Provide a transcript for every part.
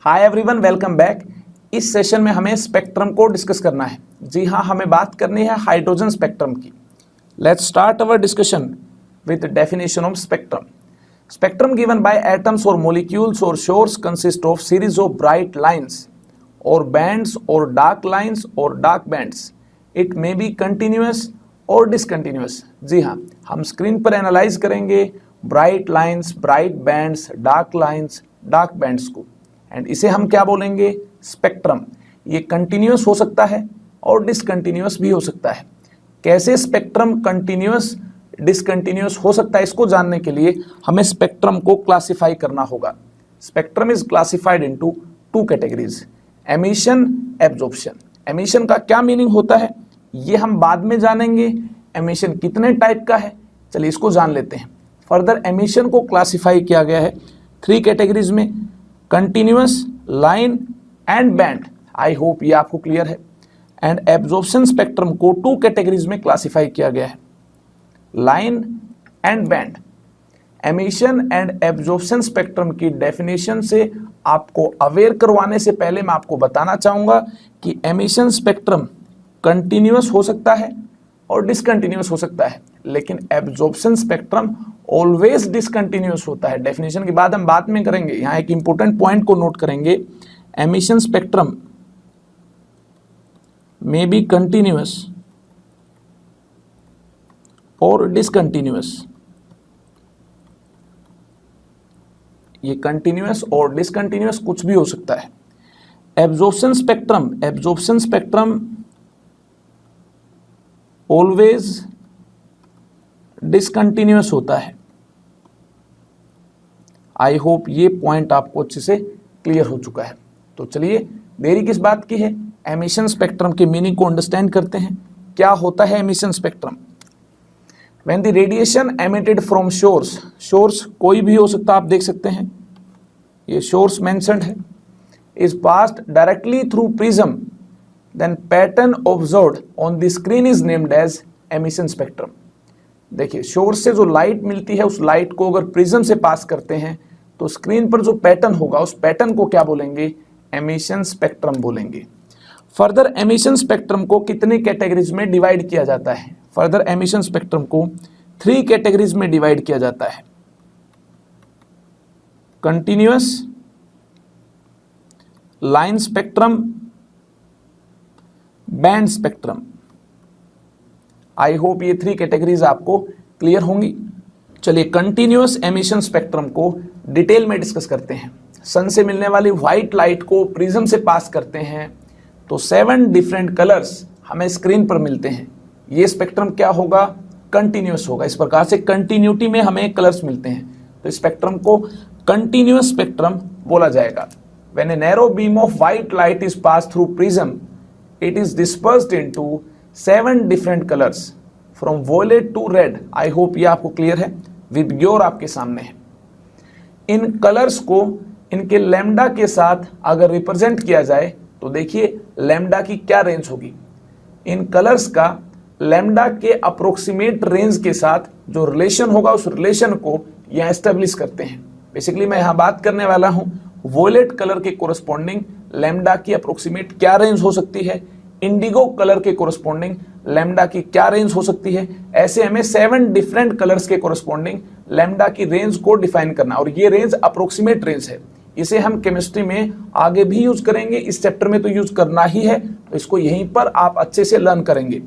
Hi everyone, welcome back. इस session में हमें स्पेक्ट्रम को डिस्कस करना है। जी हाँ, हमें बात करनी है हाइड्रोजन स्पेक्ट्रम की। Let's start our discussion with definition of spectrum. Spectrum given by atoms और मोलिक्यूल्स और source consist of series of bright lines और बैंड्स और डार्क लाइंस और dark bands. It may be continuous और discontinuous. जी हाँ, हम screen पर analyse करेंगे bright lines, bright bands, dark lines, dark bands को, एंड इसे हम क्या बोलेंगे? स्पेक्ट्रम। ये कंटिन्यूअस हो सकता है और डिसकंटिन्यूअस भी हो सकता है। कैसे स्पेक्ट्रम कंटिन्यूअस डिसकंटिन्यूअस हो सकता है, इसको जानने के लिए हमें स्पेक्ट्रम को क्लासिफाई करना होगा। Spectrum is classified into two categories, emission, absorption. Emission का क्या मीनिंग होता है ये हम बाद में जानेंगे। एमिशन कितने टाइप का है, चलिए इसको जान लेते हैं। फर्दर एमिशन को क्लासिफाई किया गया है थ्री कैटेगरीज में, continuous, line and band. I hope ये आपको क्लियर है। एंड एब्जॉर्प्शन स्पेक्ट्रम को टू कैटेगरीज में क्लासिफाई किया गया है, line and band. Emission and absorption spectrum की डेफिनेशन से आपको अवेयर करवाने से पहले मैं आपको बताना चाहूंगा कि एमिशन स्पेक्ट्रम कंटिन्यूअस हो सकता है और डिसकंटिन्यूअस हो सकता है, लेकिन एब्जॉर्प्शन स्पेक्ट्रम ऑलवेज डिसकंटिन्यूअस होता है। डेफिनेशन के बाद हम बात में करेंगे। यहाँ एक इंपॉर्टेंट पॉइंट को नोट करेंगे, emission spectrum may be continuous और डिसकंटिन्यूअस। ये कंटिन्यूअस और डिसकंटिन्यूअस कुछ भी हो सकता है। एब्जॉर्प्शन स्पेक्ट्रम ऑलवेज डिसकंटिन्यूअस होता है। आई होप ये पॉइंट आपको अच्छे से क्लियर हो चुका है। तो चलिए देरी किस बात की है, एमिशन स्पेक्ट्रम के मीनिंग को अंडरस्टैंड करते हैं। क्या होता है emission spectrum? When the radiation emitted from source कोई भी हो सकता, आप देख सकते हैं ये सोर्स मेंशन्ड है, is passed directly through prism, then pattern observed on the screen is named as emission spectrum. देखिए, सोर्स से जो लाइट मिलती है उस लाइट को अगर प्रिज्म से पास करते हैं तो स्क्रीन पर जो पैटर्न होगा उस पैटर्न को क्या बोलेंगे? एमिशन स्पेक्ट्रम बोलेंगे। फर्दर एमिशन स्पेक्ट्रम को कितने कैटेगरीज में डिवाइड किया जाता है? फर्दर एमिशन स्पेक्ट्रम को थ्री कैटेगरीज में डिवाइड किया जाता है, continuous, line spectrum, band spectrum. आई होप ये थ्री कैटेगरीज आपको क्लियर होंगी। चलिए कंटिन्यूअस एमिशन स्पेक्ट्रम को डिटेल में डिस्कस करते हैं। सन से मिलने वाली व्हाइट लाइट को प्रिज्म से पास करते हैं तो 7 डिफरेंट कलर्स हमें स्क्रीन पर मिलते हैं। ये स्पेक्ट्रम क्या होगा? कंटिन्यूअस होगा। इस प्रकार से कंटिन्यूटी में हमें कलर्स मिलते हैं, तो स्पेक्ट्रम को कंटिन्यूअस स्पेक्ट्रम बोला जाएगा। When a narrow beam of white light is pass through prism, it is dispersed into 7 different colours from violet to red. I hope ये आपको क्लियर है, विबग्योर आपके सामने है। इन कलर्स को इनके लैम्डा के साथ अगर रिप्रेजेंट किया जाए तो देखिए लैम्डा की क्या रेंज होगी। इन कलर्स का लैम्डा के अप्रोक्सीमेट रेंज के साथ जो रिलेशन होगा उस रिलेशन को यहाँ एस्टेब्लिश करते हैं। बेसिकली मैं यहाँ बात करने वाला हूँ वॉयलेट कलर के कोरस्पॉन्डिंग लैम्डा की अप्रोक्सीमेट क्या रेंज हो सकती है, इंडिगो कलर के कोरस्पॉन्डिंग लैम्डा की क्या रेंज हो सकती है। ऐसे हमें 7 डिफरेंट कलर्स के कोरस्पॉन्डिंग लैम्डा की रेंज को डिफाइन करना, और ये रेंज अप्रोक्सीमेट रेंज है। इसे हम केमिस्ट्री में आगे भी यूज करेंगे, इस चैप्टर में तो यूज करना ही है, तो इसको यहीं पर आप अच्छे से लर्न करेंगे।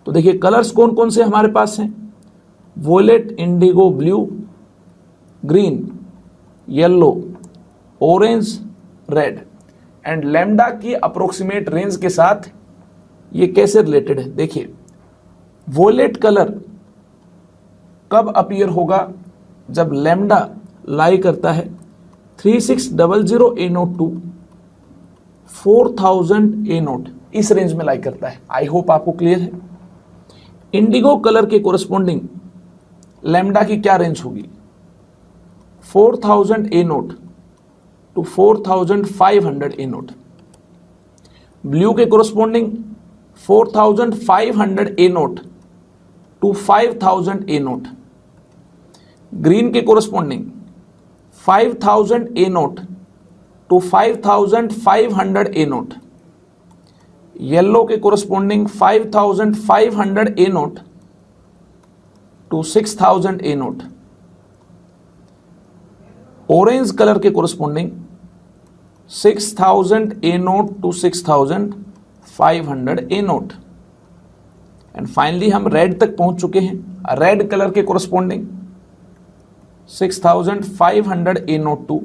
तो देखिए कलर्स कौन कौन से हमारे पास हैं? Violet, indigo, blue, green, yellow, orange, red. And lambda की अप्रोक्सीमेट रेंज के साथ ये कैसे रिलेटेड है? देखिए वॉयलेट कलर कब अपीयर होगा? जब लैम्डा लाई करता है 3600 A0 टू 4000 A0, इस रेंज में लाई करता है। आई होप आपको क्लियर है। इंडिगो कलर के कोरस्पॉन्डिंग लैम्डा की क्या रेंज होगी? 4000 A0 टू 4500 A0। ब्लू के corresponding 4500 A0 to 5000 A0। Green के corresponding 5000 A0 to 5500 A naught, yellow के corresponding 5500 A note to 6000 A naught, orange colour के corresponding 6000 A note to 6500 A naught, and finally हम red तक पहुंच चुके हैं। Red colour के corresponding 6500 A note to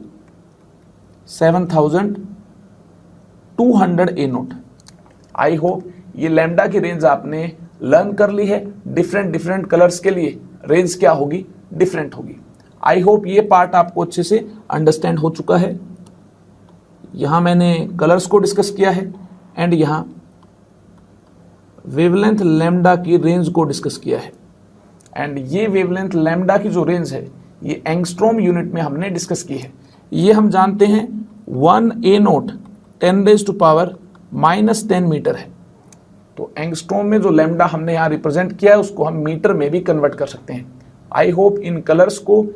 7200 A note. I hope ये lambda की रेंज आपने लर्न कर ली है। डिफरेंट कलर्स के लिए रेंज क्या होगी, डिफरेंट होगी। आई होप ये पार्ट आपको अच्छे से अंडरस्टैंड हो चुका है। यहां मैंने कलर्स को डिस्कस किया है एंड यहां वेवलेंथ लैम्डा की रेंज को डिस्कस किया है, एंड ये वेवलेंथ लैम्डा की जो रेंज है ये एंगस्ट्रॉम यूनिट में हमने डिस्कस की है। ये हम जानते हैं 1 ए नोट 10⁻⁻10 मीटर है। तो एंगस्ट्रॉम में जो लैम्डा हमने यहाँ रिप्रेजेंट किया है उसको हम मीटर में भी कन्वर्ट कर सकते हैं। आई होप इन कलर्स को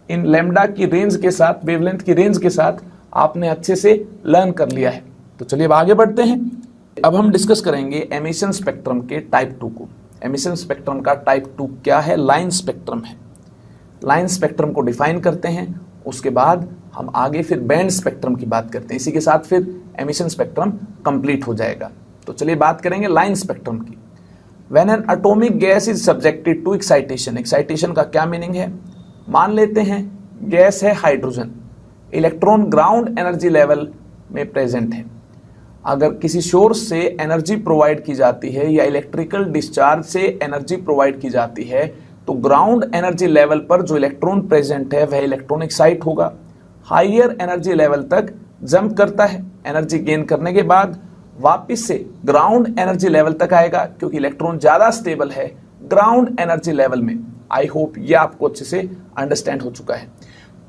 इन लैम्डा की रेंज के साथ, वेवलेंथ की रेंज के साथ आपने अच्छे से लर्न कर लिया है। तो चलिए अब आगे बढ़ते हैं। अब हम डिस्कस करेंगे एमिशन स्पेक्ट्रम के टाइप 2 को। एमिशन स्पेक्ट्रम का टाइप 2 क्या है? लाइन स्पेक्ट्रम है। लाइन स्पेक्ट्रम को डिफाइन करते हैं, उसके बाद हम आगे फिर बैंड स्पेक्ट्रम की बात करते हैं। इसी के साथ फिर एमिशन स्पेक्ट्रम कंप्लीट हो जाएगा। तो चलिए बात करेंगे लाइन स्पेक्ट्रम की। When an atomic gas is subjected to excitation, excitation का क्या मीनिंग है? मान लेते हैं गैस है hydrogen, electron ground energy level में प्रेजेंट है। अगर किसी सोर्स से एनर्जी प्रोवाइड की जाती है या इलेक्ट्रिकल डिस्चार्ज से एनर्जी प्रोवाइड की जाती है तो ग्राउंड एनर्जी लेवल पर जो इलेक्ट्रॉन प्रेजेंट है वह इलेक्ट्रॉन एक्साइट होगा, हायर एनर्जी लेवल तक जंप करता है, एनर्जी गेन करने के बाद वापस से ग्राउंड एनर्जी लेवल तक आएगा क्योंकि इलेक्ट्रॉन ज्यादा स्टेबल है ग्राउंड एनर्जी लेवल में। आई होप ये आपको अच्छे से अंडरस्टैंड हो चुका है।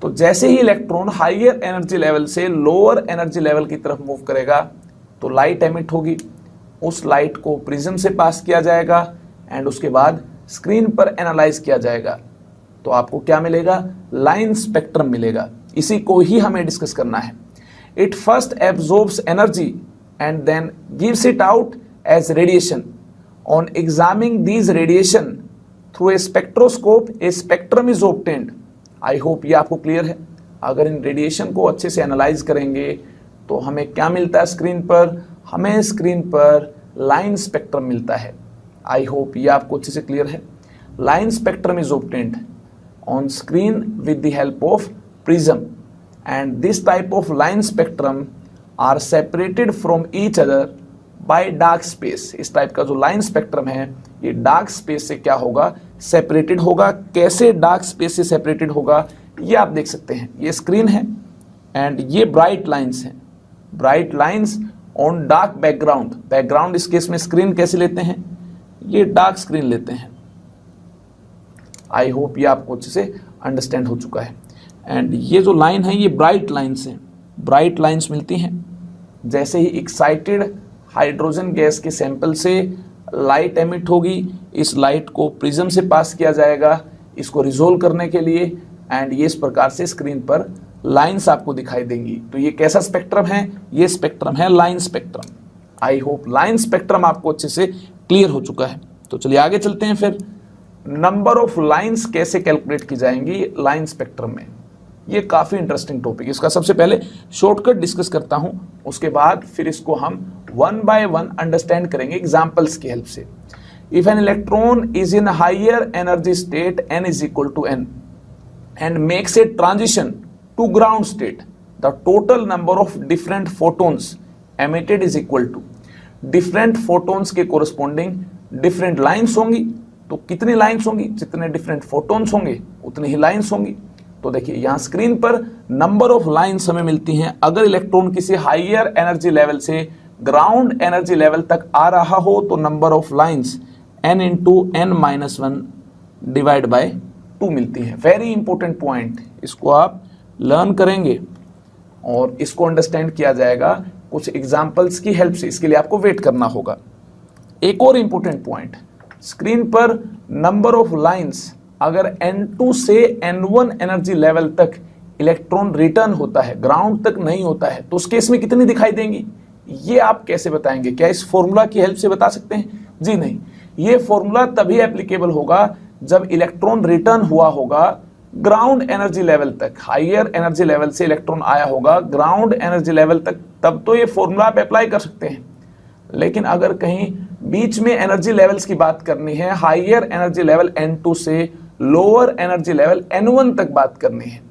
तो जैसे ही इलेक्ट्रॉन हायर एनर्जी लेवल से लोअर एनर्जी लेवल की तरफ मूव करेगा तो लाइट एमिट होगी, उस लाइट को प्रिज्म से पास किया जाएगा एंड उसके बाद स्क्रीन पर एनालाइज किया जाएगा। तो आपको क्या मिलेगा? लाइन स्पेक्ट्रम मिलेगा। इसी को ही हमें डिस्कस करना है। It first absorbs energy and then gives it out as radiation. On examining these radiation through a spectroscope a spectrum is obtained. I hope ये आपको क्लियर है। अगर इन रेडिएशन को अच्छे से एनालाइज करेंगे तो हमें क्या मिलता है स्क्रीन पर? हमें स्क्रीन पर लाइन स्पेक्ट्रम मिलता है। आई होप ये आपको अच्छे से क्लियर है। Line spectrum is obtained on screen with the help of prism and this type of line spectrum are separated from each other by dark space. इस type का जो लाइन स्पेक्ट्रम है ये डार्क स्पेस से क्या होगा? Separated होगा। कैसे डार्क स्पेस से सेपरेटेड होगा ये आप देख सकते हैं। ये स्क्रीन है एंड ये ब्राइट लाइंस हैं, bright lines on dark background. Background इस केस में स्क्रीन कैसे लेते हैं? ये डार्क स्क्रीन लेते हैं। आई होप ये आपको अच्छे से अंडरस्टैंड हो चुका है। एंड ये जो लाइन है ये ब्राइट लाइंस हैं, ब्राइट लाइंस मिलती हैं। जैसे ही एक्साइटेड हाइड्रोजन गैस के सैंपल से लाइट एमिट होगी, इस लाइट को प्रिज्म से पास किया जाएगा इसको रिजोल्व करने के लिए, एंड ये इस प्रकार से स्क्रीन पर लाइंस आपको दिखाई देंगी। तो ये कैसा स्पेक्ट्रम है? ये स्पेक्ट्रम है line spectrum. I hope line spectrum आपको अच्छे से क्लियर हो चुका है। तो चलिए आगे चलते हैं। फिर नंबर ऑफ लाइंस कैसे कैलकुलेट की जाएंगी लाइन स्पेक्ट्रम में? ये काफी इंटरेस्टिंग टॉपिक है। इसका सबसे पहले शॉर्टकट डिस्कस करता हूं, उसके बाद फिर इसको हम वन बाय वन अंडरस्टैंड करेंगे एग्जांपल्स की हेल्प से। If an electron is in higher energy state n is equal to n and makes a transition to ground state, the total number of different photons emitted is equal to different photons के corresponding different lines होंगी। तो कितनी lines होंगी? जितने different photons होंगे उतनी ही lines होंगी। तो देखिए यहाँ स्क्रीन पर नंबर ऑफ लाइंस हमें मिलती हैं। अगर इलेक्ट्रॉन किसी हायर एनर्जी लेवल से ग्राउंड एनर्जी लेवल तक आ रहा हो तो number of lines n into n-1 divide by 2 मिलती है। वेरी इंपॉर्टेंट पॉइंट, इसको आप लर्न करेंगे और इसको अंडरस्टैंड किया जाएगा कुछ एग्जाम्पल्स की हेल्प से। इसके लिए आपको वेट करना होगा। एक और इंपॉर्टेंट पॉइंट, स्क्रीन पर नंबर ऑफ लाइंस अगर n2 से n1 एनर्जी लेवल तक इलेक्ट्रॉन रिटर्न होता है, ग्राउंड तक नहीं होता है, तो उस केस में कितनी दिखाई देंगी, ये आप कैसे बताएंगे? क्या इस फॉर्मूला की हेल्प से बता सकते हैं? जी नहीं, ये फॉर्मूला तभी एप्लीकेबल होगा जब इलेक्ट्रॉन रिटर्न हुआ होगा ग्राउंड एनर्जी लेवल तक, हायर एनर्जी लेवल से इलेक्ट्रॉन आया होगा ग्राउंड एनर्जी लेवल तक, तब तो ये फॉर्मूला आप अप्लाई कर सकते हैं। लेकिन अगर कहीं बीच में एनर्जी लेवल्स की बात करनी है, हायर एनर्जी लेवल N2 से लोअर एनर्जी लेवल N1 तक बात करनी है,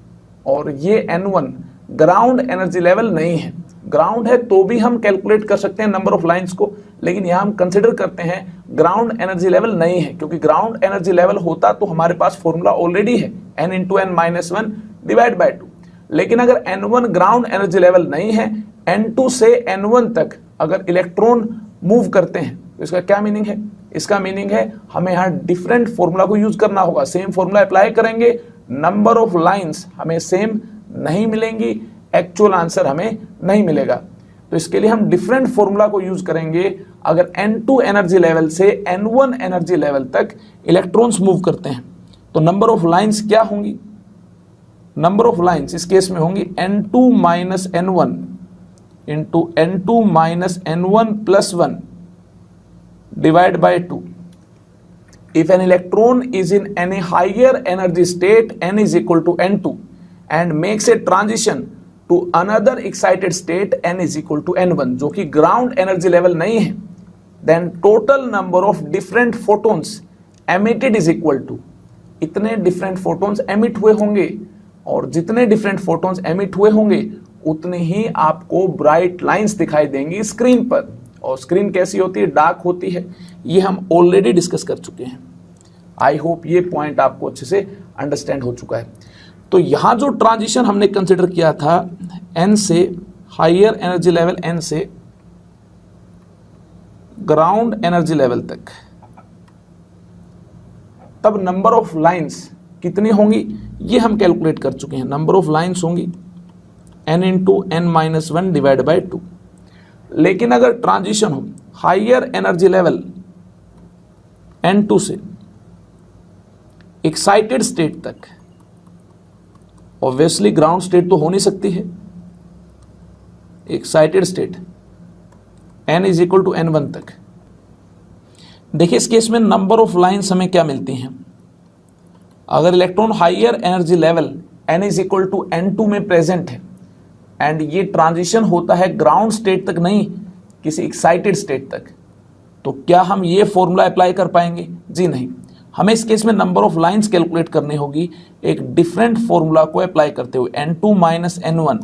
और ये N1 ग्राउंड एनर्जी लेवल नहीं है, ग्राउंड है तो भी हम कैलकुलेट कर सकते हैं नंबर ऑफ लाइंस को, लेकिन यहां हम कंसिडर करते हैं ग्राउंड एनर्जी लेवल नहीं है, क्योंकि ग्राउंड एनर्जी लेवल होता तो हमारे पास फॉर्मूला ऑलरेडी है n × n-1 डिवाइड बाय 2। लेकिन अगर N1 ग्राउंड एनर्जी लेवल नहीं है, N2 से N1 तक अगर इलेक्ट्रॉन मूव करते हैं तो इसका क्या मीनिंग है? इसका मीनिंग है हमें यहाँ डिफरेंट फॉर्मूला को यूज करना होगा। सेम फॉर्मूला अप्लाई करेंगे, नंबर ऑफ लाइंस हमें सेम नहीं मिलेंगी, एक्चुअल आंसर हमें नहीं मिलेगा। तो इसके लिए हम डिफरेंट फॉर्मूला को यूज करेंगे। अगर N2 एनर्जी लेवल से N1 एनर्जी लेवल तक इलेक्ट्रॉन्स मूव करते हैं तो नंबर ऑफ लाइंस क्या होंगी? नंबर ऑफ लाइंस इस केस में होंगी N2 minus N1 into N2 minus N1 plus 1 divide by 2। If an electron is in any higher energy state, n is equal to N2, and makes a transition to another excited state, n is equal to N1, जो कि ground energy level नहीं है, then total number of different photons emitted is equal to, इतने different photons emit हुए होंगे, और जितने different photons emit हुए होंगे उतने ही आपको bright lines दिखाई देंगी स्क्रीन पर। और स्क्रीन कैसी होती है? डार्क होती है। ये हम ऑलरेडी डिस्कस कर चुके हैं। आई होप ये पॉइंट आपको अच्छे से अंडरस्टैंड हो चुका है। तो यहां जो ट्रांजिशन हमने कंसिडर किया था एन से हायर एनर्जी लेवल, एन से ग्राउंड एनर्जी लेवल तक, तब नंबर ऑफ लाइंस कितनी होंगी ये हम कैलकुलेट कर चुके हैं। नंबर ऑफ लाइंस होंगी n into n-1 divide by 2। लेकिन अगर ट्रांजिशन हो हायर एनर्जी लेवल N2 से एक्साइटेड स्टेट तक, ऑब्वियसली ग्राउंड स्टेट तो हो नहीं सकती है, excited state n is equal to N1 तक। देखिए इस केस में नंबर ऑफ लाइंस हमें क्या मिलती हैं? अगर electron higher energy level n is equal to N2 में प्रेजेंट है एंड ये ट्रांजिशन होता है ग्राउंड स्टेट तक नहीं, किसी एक्साइटेड स्टेट तक, तो क्या हम ये फॉर्मूला अप्लाई कर पाएंगे? जी नहीं, हमें इस केस में नंबर ऑफ लाइंस कैलकुलेट करनी होगी एक डिफरेंट फॉर्मूला को अप्लाई करते हुए, N2 minus N1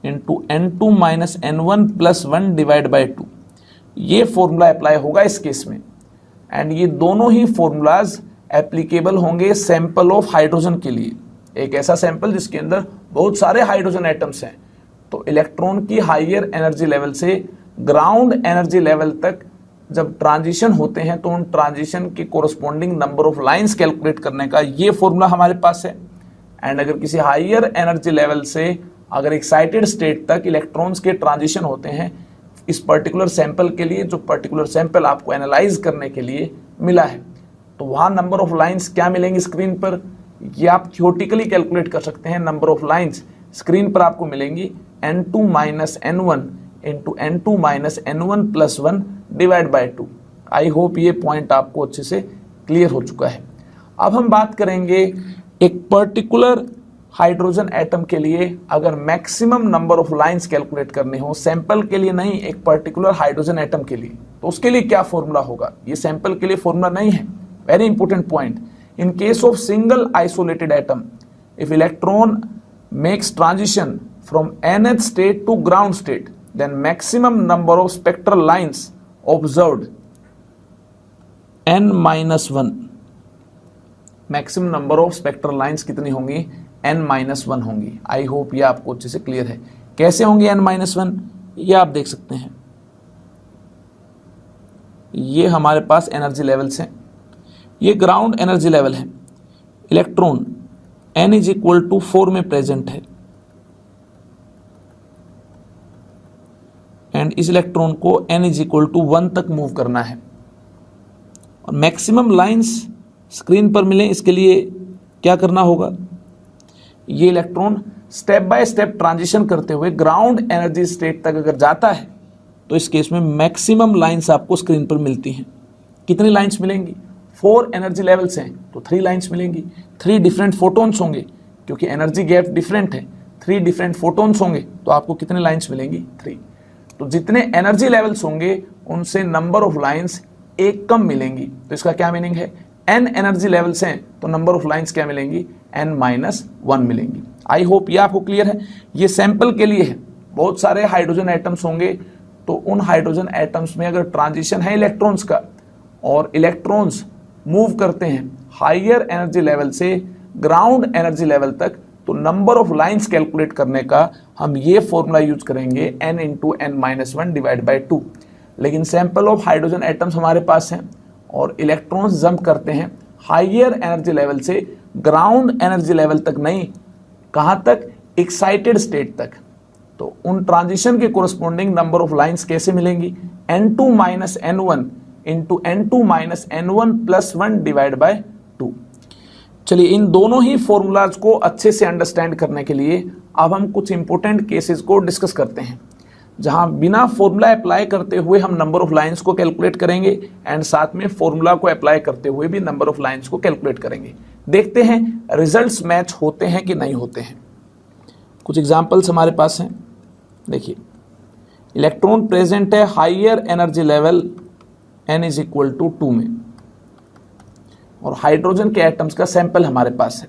into N2 minus N1 plus 1 divide by 2। ये फॉर्मूला अप्लाई होगा इस केस में, एंड ये दोनों ही फॉर्मूलाज एप्लीकेबल होंगे सैंपल ऑफ हाइड्रोजन के लिए। एक ऐसा सैंपल जिसके अंदर बहुत सारे हाइड्रोजन एटम्स हैं, तो इलेक्ट्रॉन की हायर एनर्जी लेवल से ग्राउंड एनर्जी लेवल तक जब ट्रांजिशन होते हैं तो उन ट्रांजिशन के corresponding number of lines calculate करने का ये फॉर्मूला हमारे पास है। एंड अगर किसी हायर एनर्जी लेवल से अगर एक्साइटेड स्टेट तक इलेक्ट्रॉन्स के ट्रांजिशन होते हैं इस पर्टिकुलर सैंपल के लिए, जो पर्टिकुलर सैंपल आपको एनालाइज करने के लिए मिला है, तो वहां नंबर ऑफ लाइंस क्या मिलेंगी स्क्रीन पर, ये आप थ्योरेटिकली कैलकुलेट कर सकते हैं। नंबर ऑफ लाइंस स्क्रीन पर आपको मिलेंगी N2 minus N1 into N2 minus N1 plus 1 divide by 2। I hope ये पॉइंट आपको अच्छे से क्लियर हो चुका है। अब हम बात करेंगे एक पर्टिकुलर हाइड्रोजन एटम के लिए अगर maximum number of lines calculate करने हो, सैंपल के लिए नहीं, एक पर्टिकुलर हाइड्रोजन एटम के लिए, तो उसके लिए क्या फॉर्मूला होगा? ये सैंपल के लिए फॉर्मूला नहीं है, very important point. In case of single isolated atom, if electron makes transition from nth state to ground state, then maximum number of spectral lines observed n-1। maximum number of spectral lines कितनी होंगी? n-1 होंगी। आई hope ये आपको अच्छे से clear है। कैसे होंगी n-1? ये आप देख सकते हैं, ये हमारे पास एनर्जी लेवल्स हैं, ये ग्राउंड एनर्जी लेवल है, electron n is equal to 4 में प्रेजेंट है एंड इस इलेक्ट्रॉन को n इज इक्वल टू 1 तक मूव करना है, और मैक्सिमम लाइंस स्क्रीन पर मिले इसके लिए क्या करना होगा? ये electron step by step transition करते हुए ग्राउंड एनर्जी स्टेट तक अगर जाता है तो इस केस में मैक्सिमम लाइंस आपको स्क्रीन पर मिलती हैं। कितनी लाइंस मिलेंगी? 4 एनर्जी लेवल्स हैं तो 3 लाइंस मिलेंगी। 3 डिफरेंट फोटोन्स होंगे क्योंकि एनर्जी गैप डिफरेंट है। 3 डिफरेंट फोटोन्स होंगे तो आपको कितने लाइंस मिलेंगी? 3। तो जितने एनर्जी लेवल्स होंगे उनसे नंबर ऑफ लाइंस एक कम मिलेंगी। तो इसका क्या मीनिंग है? n एनर्जी लेवल्स हैं तो नंबर ऑफ लाइंस क्या मिलेंगी? n-1 मिलेंगी। आई होप ये आपको क्लियर है। ये सैंपल के लिए है। बहुत सारे हाइड्रोजन एटम्स होंगे तो उन हाइड्रोजन एटम्स में अगर ट्रांजिशन है इलेक्ट्रॉन्स का और इलेक्ट्रॉन्स मूव करते हैं हायर एनर्जी लेवल से ग्राउंड एनर्जी लेवल तक, तो नंबर ऑफ लाइंस कैलकुलेट करने का हम ये फॉर्मूला यूज करेंगे n into n-1 divide by 2। लेकिन सैंपल ऑफ हाइड्रोजन एटम्स हमारे पास हैं और इलेक्ट्रॉन्स जंप करते हैं हायर एनर्जी लेवल से ग्राउंड एनर्जी लेवल तक नहीं, कहाँ तक? एक्साइटेड स्टेट तक। तो उन ट्रांजिशन के कोरस्पॉन्डिंग नंबर ऑफ लाइंस कैसे मिलेंगी? n2 minus n1 into n2 minus n1 plus 1 divide by 2। चलिए इन दोनों ही फॉर्मूलाज को अच्छे से अंडरस्टैंड करने के लिए अब हम कुछ इंपॉर्टेंट केसेस को डिस्कस करते हैं जहां बिना फॉर्मूला अप्लाई करते हुए हम नंबर ऑफ लाइंस को कैलकुलेट करेंगे एंड साथ में फॉर्मूला को अप्लाई करते हुए भी नंबर ऑफ लाइंस को कैलकुलेट करेंगे। देखते हैं रिजल्ट्स मैच होते हैं कि नहीं होते हैं। कुछ एग्जांपल्स हमारे पास हैं। देखिए, इलेक्ट्रॉन प्रेजेंट है higher energy level n is equal to 2 में और हाइड्रोजन के एटम्स का सैंपल हमारे पास है।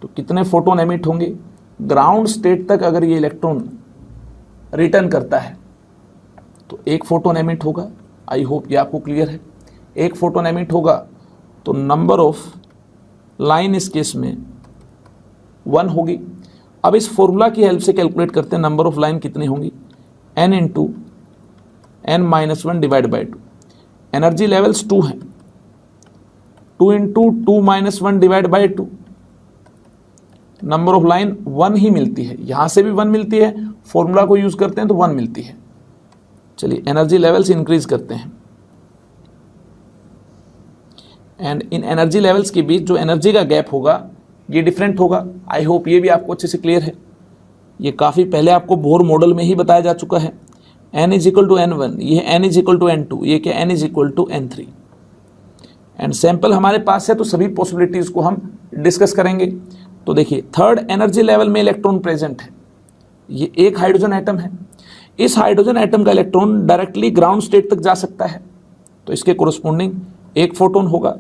तो कितने फोटोन एमिट होंगे? ग्राउंड स्टेट तक अगर ये इलेक्ट्रॉन रिटर्न करता है तो 1 फोटोन एमिट होगा। आई होप ये आपको क्लियर है। 1 फोटोन एमिट होगा तो नंबर ऑफ लाइन इस केस में 1 होगी। अब इस फॉर्मूला की हेल्प से कैलकुलेट करते हैं नंबर ऑफ लाइन कितनी होंगी? n into n-1 divide by 2। Energy levels 2 हैं, 2 into 2-1 divide by 2। Number of line 1 ही मिलती है, यहां से भी 1 मिलती है, फॉर्मूला को यूज करते हैं तो 1 मिलती है। चलिए एनर्जी लेवल्स इंक्रीज करते हैं एंड इन एनर्जी लेवल्स के बीच जो एनर्जी का गैप होगा ये डिफरेंट होगा। आई होप ये भी आपको अच्छे से क्लियर है। ये काफ़ी पहले आपको बोर मॉडल में ही बताया जा चुका है। n is equal to n1, ये n is equal to n2, ये क्या n is equal to n3। And sample हमारे पास है तो सभी पॉसिबिलिटीज़ को हम डिस्कस करेंगे। तो देखिए, 3rd एनर्जी लेवल में इलेक्ट्रॉन प्रेजेंट है। ये एक हाइड्रोजन एटम है। इस हाइड्रोजन एटम का इलेक्ट्रॉन डायरेक्टली ग्राउंड स्टेट तक जा सकता है तो इसके कोरस्पॉन्डिंग 1 फोटोन होगा।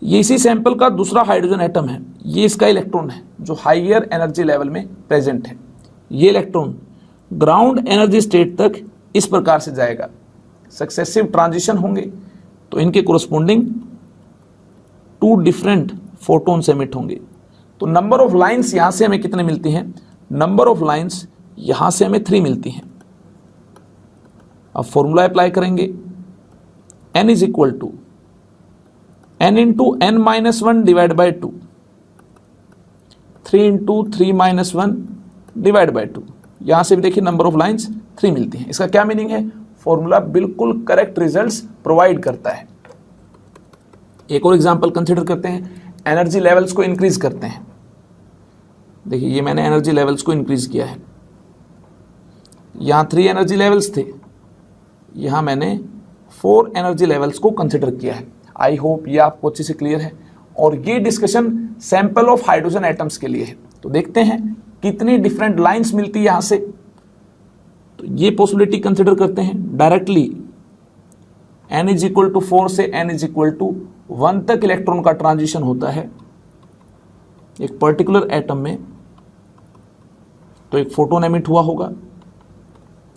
ये इसी सैंपल का दूसरा हाइड्रोजन एटम है। ये इसका इलेक्ट्रॉन है जो हायर एनर्जी लेवल में प्रेजेंट है। ये इलेक्ट्रॉन ग्राउंड एनर्जी स्टेट तक इस प्रकार से जाएगा। सक्सेसिव ट्रांजिशन होंगे तो इनके कोरस्पॉन्डिंग 2 डिफरेंट फोटोन्स एमिट होंगे। तो नंबर ऑफ लाइंस यहां से हमें कितने मिलती हैं? नंबर ऑफ लाइंस यहां से हमें 3 मिलती हैं। अब फॉर्मूला अप्लाई करेंगे, n is equal to n into n-1 divide by 2, 3 into 3-1 divide by 2। यहां से भी देखिए नंबर ऑफ लाइंस 3 मिलती हैं। इसका क्या मीनिंग है? फॉर्मूला बिल्कुल करेक्ट रिजल्ट्स प्रोवाइड करता है। एक और एग्जांपल कंसीडर करते हैं। एनर्जी लेवल्स को इंक्रीज करते हैं। देखिए, ये मैंने एनर्जी लेवल्स को इंक्रीज किया है। यहां 3 एनर्जी लेवल्स थे, यहां मैंने 4 एनर्जी लेवल्स को कंसीडर किया है। आई होप ये आपको अच्छे से क्लियर है। और ये discussion sample of hydrogen atoms के लिए है। तो देखते हैं कितनी डिफरेंट लाइंस मिलती है यहां से। तो ये पॉसिबिलिटी कंसीडर करते हैं। Directly n is equal to 4 से n इज इक्वल टू 1 तक इलेक्ट्रॉन का ट्रांजिशन होता है एक पर्टिकुलर एटम में। तो एक फोटोन एमिट हुआ होगा।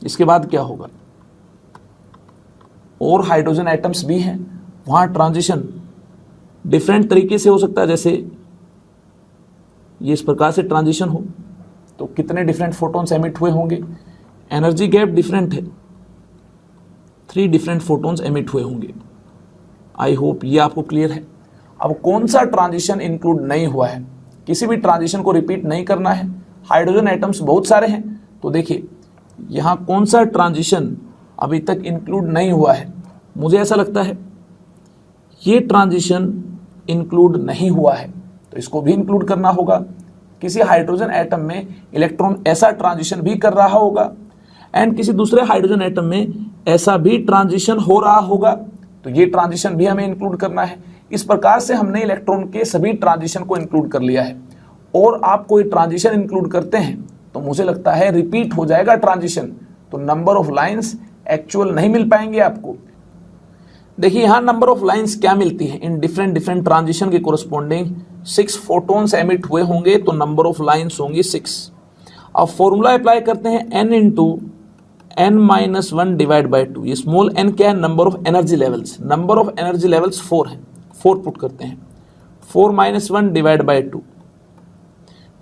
इसके बाद क्या होगा? और हाइड्रोजन एटम्स भी हैं, वहां ट्रांजिशन डिफरेंट तरीके से हो सकता है। जैसे ये इस प्रकार से ट्रांजिशन हो तो कितने डिफरेंट फोटोन्स एमिट हुए होंगे? एनर्जी गैप डिफरेंट है, 3 डिफरेंट फोटोन्स एमिट हुए होंगे। आई होप ये आपको क्लियर है। अब कौन सा ट्रांजिशन इंक्लूड नहीं हुआ है? किसी भी ट्रांजिशन को रिपीट नहीं करना है। हाइड्रोजन एटम्स बहुत सारे हैं तो देखिए यहां कौन सा ट्रांजिशन अभी तक इंक्लूड नहीं हुआ है? मुझे ऐसा लगता है ये ट्रांजिशन इंक्लूड नहीं हुआ है। तो इसको भी इंक्लूड करना होगा। किसी हाइड्रोजन एटम में इलेक्ट्रॉन ऐसा ट्रांजिशन भी कर रहा होगा एंड किसी दूसरे हाइड्रोजन एटम में ऐसा भी ट्रांजिशन हो रहा होगा, तो ये ट्रांजिशन भी हमें इंक्लूड करना है। इस प्रकार से हमने इलेक्ट्रॉन के सभी ट्रांजिशन को इंक्लूड कर लिया है। और आप कोई ट्रांजिशन इंक्लूड करते हैं तो मुझे लगता है रिपीट हो जाएगा ट्रांजिशन, तो नंबर ऑफ लाइंस एक्चुअल नहीं मिल पाएंगे आपको। देखिए यहां नंबर ऑफ लाइंस क्या मिलती है, इन डिफरेंट ट्रांजिशन के कोरस्पॉन्डिंग 6 फोटॉन्स एमिट हुए होंगे, तो नंबर ऑफ लाइंस होंगी 6। अब फॉर्मूला अप्लाई करते हैं n into n-1 divide by 2। ये स्मॉल n क्या है, number of energy levels. Number of energy levels 4 है, 4 पुट करते हैं, 4-1 डिवाइड बाई 2।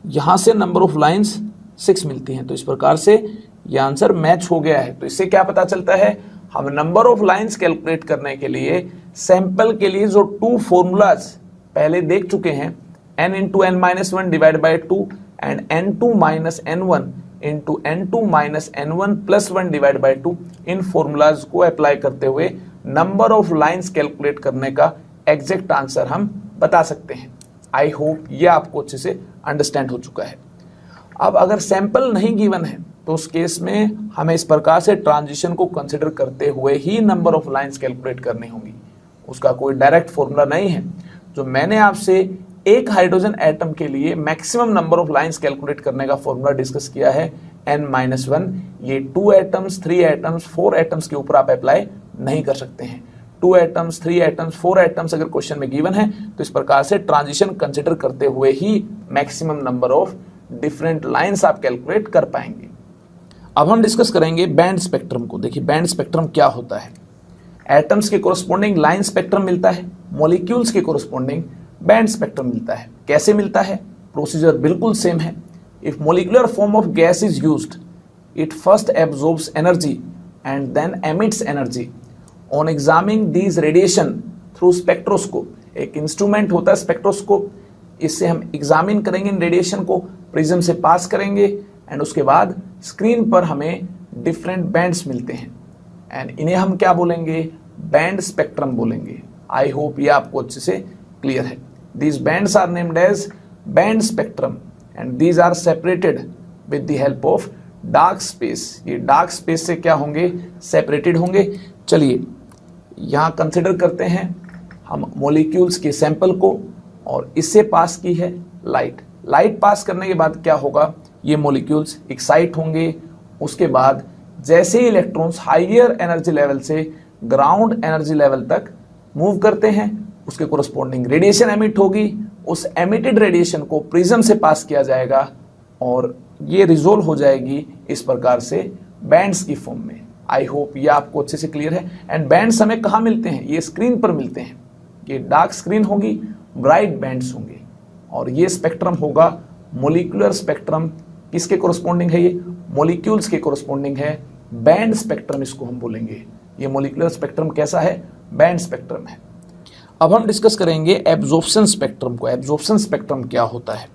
यहां से नंबर ऑफ लाइंस 6 मिलती हैं, तो इस प्रकार से ये आंसर मैच हो गया है। तो इससे क्या पता चलता है, हम नंबर ऑफ लाइंस कैलकुलेट करने के लिए सैंपल के लिए जो 2 फॉर्मूलाज पहले देख चुके हैं, n into n-1 divide by 2 and n2 minus n1 into n2 minus n1 plus 1 divide by 2, in formulas को अप्लाई करते हुए नंबर ऑफ लाइंस कैलकुलेट करने का एग्जैक्ट आंसर हम बता सकते हैं। आई होप ये आपको अच्छे से अंडरस्टैंड हो चुका है। अब अगर सैंपल नहीं गिवन है तो उस केस में हमें इस प्रकार से ट्रांजिशन को कंसिडर करते हुए ही नंबर ऑफ लाइंस कैलकुलेट करनी होगी। उसका कोई डायरेक्ट फॉर्मूला नहीं है। जो मैंने आपसे एक हाइड्रोजन एटम के लिए maximum number of lines calculate करने का फॉर्मूला डिस्कस किया है n-1, ये 2 एटम्स, 3 एटम्स, 4 एटम्स के ऊपर आप अप्लाई नहीं कर सकते हैं। 2 एटम्स, 3 एटम्स, 4 एटम्स अगर क्वेश्चन में गिवन है तो इस प्रकार से ट्रांजिशन कंसिडर करते हुए ही maximum number of different lines आप कैलकुलेट कर पाएंगे। अब हम डिस्कस करेंगे बैंड स्पेक्ट्रम को। देखिए बैंड स्पेक्ट्रम क्या होता है। एटम्स के कोरस्पॉन्डिंग लाइन स्पेक्ट्रम मिलता है, मॉलिक्यूल्स के कोरस्पॉन्डिंग बैंड स्पेक्ट्रम मिलता है। कैसे मिलता है, प्रोसीजर बिल्कुल सेम है। If molecular form of gas is used, it first absorbs energy and then emits energy. On examining these radiation through spectroscope, एक इंस्ट्रूमेंट होता है स्पेक्ट्रोस्कोप, इससे हम एग्जामिन करेंगे इन रेडिएशन को, प्रिज्म से पास करेंगे एंड उसके बाद स्क्रीन पर हमें डिफरेंट बैंड्स मिलते हैं एंड इन्हें हम क्या बोलेंगे, बैंड स्पेक्ट्रम बोलेंगे। आई होप ये आपको अच्छे से क्लियर है। These bands are named as band spectrum and these are separated with the help of dark space. ये डार्क स्पेस से क्या होंगे, सेपरेटेड होंगे। चलिए यहाँ कंसिडर करते हैं हम मॉलिक्यूल्स के सैंपल को और इससे पास की है लाइट। लाइट पास करने के बाद क्या होगा, ये मॉलिक्यूल्स एक्साइट होंगे। उसके बाद जैसे ही इलेक्ट्रॉन्स हायर एनर्जी लेवल से ग्राउंड एनर्जी लेवल तक मूव करते हैं, उसके कोरस्पॉन्डिंग रेडिएशन एमिट होगी। उस एमिटेड रेडिएशन को प्रिज्म से पास किया जाएगा और ये रिजोल्व हो जाएगी इस प्रकार से बैंड्स की फॉर्म में। आई होप ये आपको अच्छे से क्लियर है। एंड बैंड्स हमें कहाँ मिलते हैं, ये स्क्रीन पर मिलते हैं। ये डार्क स्क्रीन होगी, ब्राइट बैंड्स होंगे और ये स्पेक्ट्रम होगा मोलिकुलर स्पेक्ट्रम। किसके कोरस्पॉन्डिंग है, ये मॉलिक्यूल्स के कोरस्पॉन्डिंग है। बैंड स्पेक्ट्रम इसको हम बोलेंगे। ये मोलिकुलर स्पेक्ट्रम कैसा है, बैंड स्पेक्ट्रम है। अब हम डिस्कस करेंगे एब्जॉर्प्शन स्पेक्ट्रम को। एब्जॉर्प्शन स्पेक्ट्रम क्या होता है,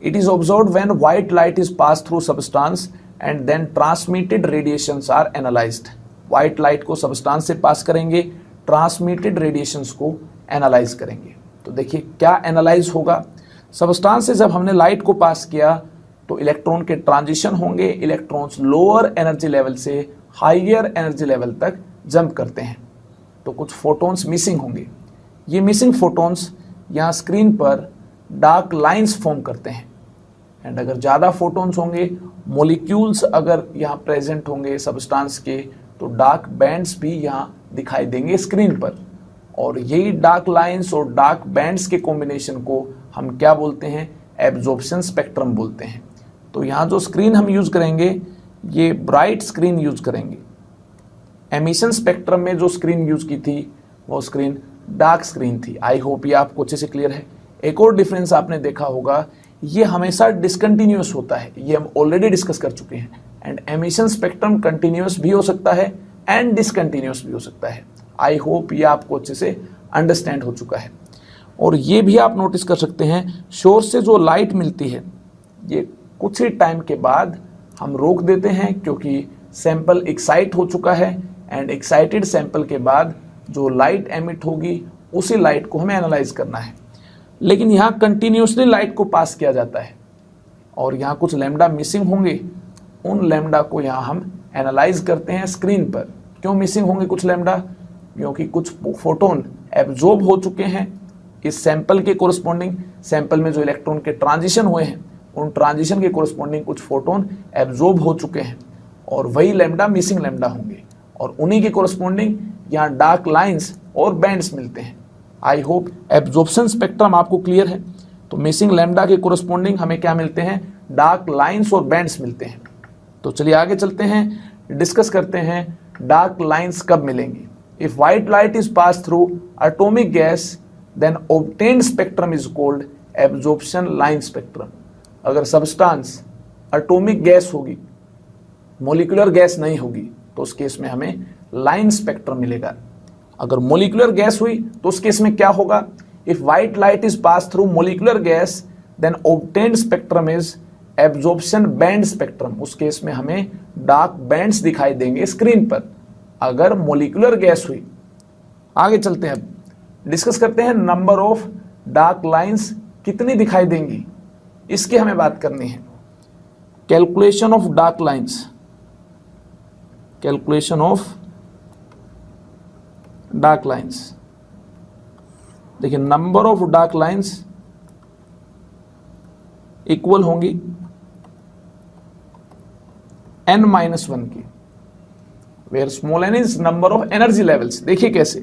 it is observed when white light is pass through substance and then transmitted radiations are analysed. White light को सबस्टांस से पास करेंगे, ट्रांसमिटेड रेडिएशंस को एनालाइज करेंगे। तो देखिए क्या एनालाइज होगा, सबस्टांस से जब हमने लाइट को पास किया तो इलेक्ट्रॉन के ट्रांजिशन होंगे। इलेक्ट्रॉन्स लोअर एनर्जी लेवल से हायर एनर्जी लेवल तक जंप करते हैं, तो कुछ फोटॉन्स मिसिंग होंगे। ये मिसिंग फोटॉन्स यहाँ स्क्रीन पर डार्क लाइंस फॉर्म करते हैं एंड अगर ज़्यादा फोटॉन्स होंगे, मॉलिक्यूल्स अगर यहाँ प्रेजेंट होंगे सबस्टांस के, तो डार्क बैंड्स भी यहाँ दिखाई देंगे स्क्रीन पर। और यही डार्क लाइंस और डार्क बैंड्स के कॉम्बिनेशन को हम क्या बोलते हैं, एब्जॉर्प्शन स्पेक्ट्रम बोलते हैं। तो यहाँ जो स्क्रीन हम यूज करेंगे, ये ब्राइट स्क्रीन यूज करेंगे। एमिशन स्पेक्ट्रम में जो स्क्रीन यूज की थी वो स्क्रीन डार्क स्क्रीन थी। आई होप ये आपको अच्छे से क्लियर है। एक और डिफरेंस आपने देखा होगा, ये हमेशा डिसकंटिन्यूअस होता है, ये हम ऑलरेडी डिस्कस कर चुके हैं। एंड एमिशन स्पेक्ट्रम कंटिन्यूअस भी हो सकता है एंड डिसकंटिन्यूअस भी हो सकता है। आई होप ये आपको अच्छे से अंडरस्टैंड हो चुका है। और ये भी आप नोटिस कर सकते हैं, सोर्स से जो लाइट मिलती है ये कुछ ही टाइम के बाद हम रोक देते हैं क्योंकि सैंपल एक्साइट हो चुका है एंड एक्साइटेड सैंपल के बाद जो लाइट एमिट होगी उसी लाइट को हमें एनालाइज करना है। लेकिन यहाँ कंटिन्यूसली लाइट को पास किया जाता है और यहाँ कुछ लैम्डा मिसिंग होंगे। उन लैम्डा को यहाँ हम एनालाइज करते हैं स्क्रीन पर। क्यों मिसिंग होंगे कुछ लैम्डा? क्योंकि कुछ फोटोन एब्जॉर्ब हो चुके हैं इस सैंपल के कोरस्पॉन्डिंग। सैंपल में जो इलेक्ट्रॉन के ट्रांजिशन हुए हैं उन ट्रांजिशन के कोरस्पॉन्डिंग कुछ फोटोन एब्जॉर्ब हो चुके हैं और वही लैम्डा मिसिंग लैम्डा होंगे और उन्हीं के कोरस्पॉन्डिंग यहाँ डार्क लाइंस और बैंड्स मिलते हैं। आई होप एब्जॉर्प्शन स्पेक्ट्रम आपको क्लियर है। तो मिसिंग लैम्डा के कोरस्पॉन्डिंग हमें क्या मिलते हैं? डार्क लाइंस और बैंड्स मिलते हैं। तो चलिए आगे चलते हैं, डिस्कस करते हैं डार्क लाइंस कब मिलेंगी। If white light is pass through atomic gas then obtained spectrum is called absorption line spectrum. अगर सब्सटेंस एटॉमिक गैस होगी, मॉलिक्यूलर गैस नहीं होगी, तो उस केस में हमें लाइन स्पेक्ट्रम मिलेगा। अगर मॉलिक्यूलर गैस हुई तो उस केस में क्या होगा? If white light is pass through molecular gas then obtained spectrum is absorption band spectrum. उस केस में हमें डार्क बैंड्स दिखाई देंगे स्क्रीन पर अगर मॉलिक्यूलर गैस हुई। आगे चलते हैं, डिस्कस करते हैं नंबर ऑफ डार्क लाइंस कितनी दिखाई देंगी, इसकी हमें बात करनी है। Calculation of dark lines, calculation of dark lines. देखिए number of dark lines equal होंगी n-1 की, where small n is number of energy levels. देखिए कैसे,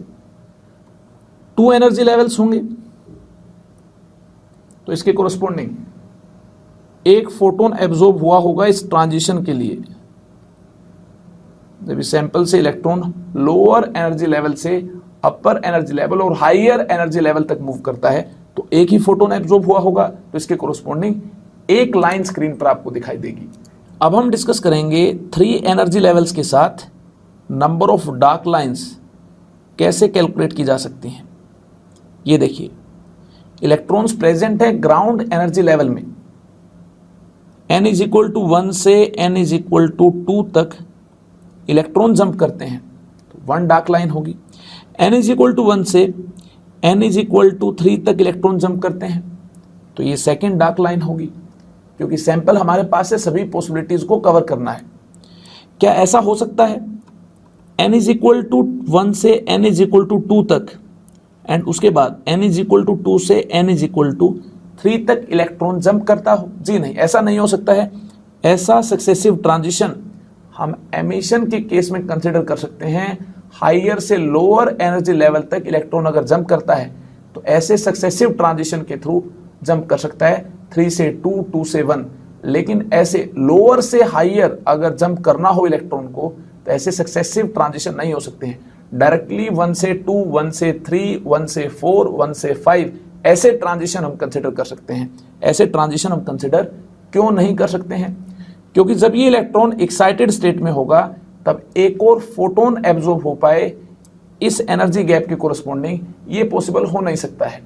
2 एनर्जी लेवल्स होंगे तो इसके कोरस्पॉन्डिंग एक फोटोन एब्जॉर्ब हुआ होगा इस ट्रांजिशन के लिए। जब इस सैंपल से इलेक्ट्रॉन लोअर एनर्जी लेवल से अपर एनर्जी लेवल और हायर एनर्जी लेवल तक मूव करता है तो एक ही फोटोन एब्जॉर्ब हुआ होगा, तो इसके कोरस्पॉन्डिंग एक लाइन स्क्रीन पर आपको दिखाई देगी। अब हम डिस्कस करेंगे 3 एनर्जी लेवल्स के साथ नंबर ऑफ डार्क लाइंस कैसे कैलकुलेट की जा सकती हैं। ये देखिए, इलेक्ट्रॉन्स प्रेजेंट है ग्राउंड एनर्जी लेवल में, n इज इक्वल टू 1 से n इज इक्वल टू 2 तक इलेक्ट्रॉन जंप करते हैं तो 1 डार्क लाइन होगी। n इज इक्वल टू 1 से n इज इक्वल टू 3 तक इलेक्ट्रॉन जंप करते हैं तो ये सेकेंड डार्क लाइन होगी, क्योंकि सैंपल हमारे पास है, सभी पॉसिबिलिटीज को कवर करना है। क्या ऐसा हो सकता है n इज इक्वल टू 1 से n इज इक्वल टू 2 तक एंड उसके बाद n इज इक्वल टू 2 से n इज इक्वल टू 3 तक इलेक्ट्रॉन जंप करता हो? जी नहीं, ऐसा नहीं हो सकता है। ऐसा सक्सेसिव ट्रांजिशन हम एमिशन के केस में कंसिडर कर सकते हैं। हायर से लोअर एनर्जी लेवल तक इलेक्ट्रॉन अगर जंप करता है तो ऐसे सक्सेसिव ट्रांजिशन के थ्रू जंप कर सकता है 3 से 2, 2 से 1। लेकिन ऐसे लोअर से हायर अगर जंप करना हो इलेक्ट्रॉन को तो ऐसे सक्सेसिव ट्रांजिशन नहीं हो सकते हैं। डायरेक्टली 1 से 2, 1 से 3, 1 से 4, 1 से 5 ऐसे ट्रांजिशन हम कंसिडर कर सकते हैं। ऐसे ट्रांजिशन हम कंसिडर क्यों नहीं कर सकते हैं? क्योंकि जब ये इलेक्ट्रॉन एक्साइटेड स्टेट में होगा तब एक और फोटोन एब्जॉर्ब हो पाए इस एनर्जी गैप के कोरस्पॉन्डिंग, ये पॉसिबल हो नहीं सकता है।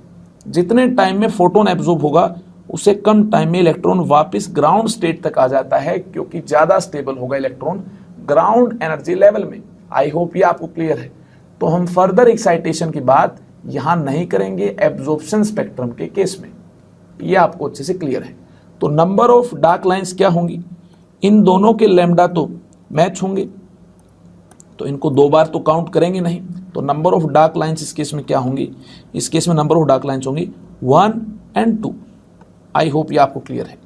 जितने टाइम में फोटोन एब्जॉर्ब होगा उससे कम टाइम में इलेक्ट्रॉन वापस ग्राउंड स्टेट तक आ जाता है, क्योंकि ज्यादा स्टेबल होगा इलेक्ट्रॉन ग्राउंड एनर्जी लेवल में। आई होप ये आपको क्लियर है। तो हम फर्दर एक्साइटेशन की बात यहां नहीं करेंगे एब्जॉर्प्शन स्पेक्ट्रम के केस में, ये आपको अच्छे से क्लियर है। तो नंबर ऑफ डार्क लाइंस क्या होंगी? इन दोनों के लैम्डा तो मैच होंगे तो इनको 2 बार तो काउंट करेंगे नहीं। तो नंबर ऑफ डार्क लाइंस इस केस में क्या होंगी? इस केस में नंबर ऑफ डार्क लाइंस होंगी 1 and 2। आई होप ये आपको क्लियर है।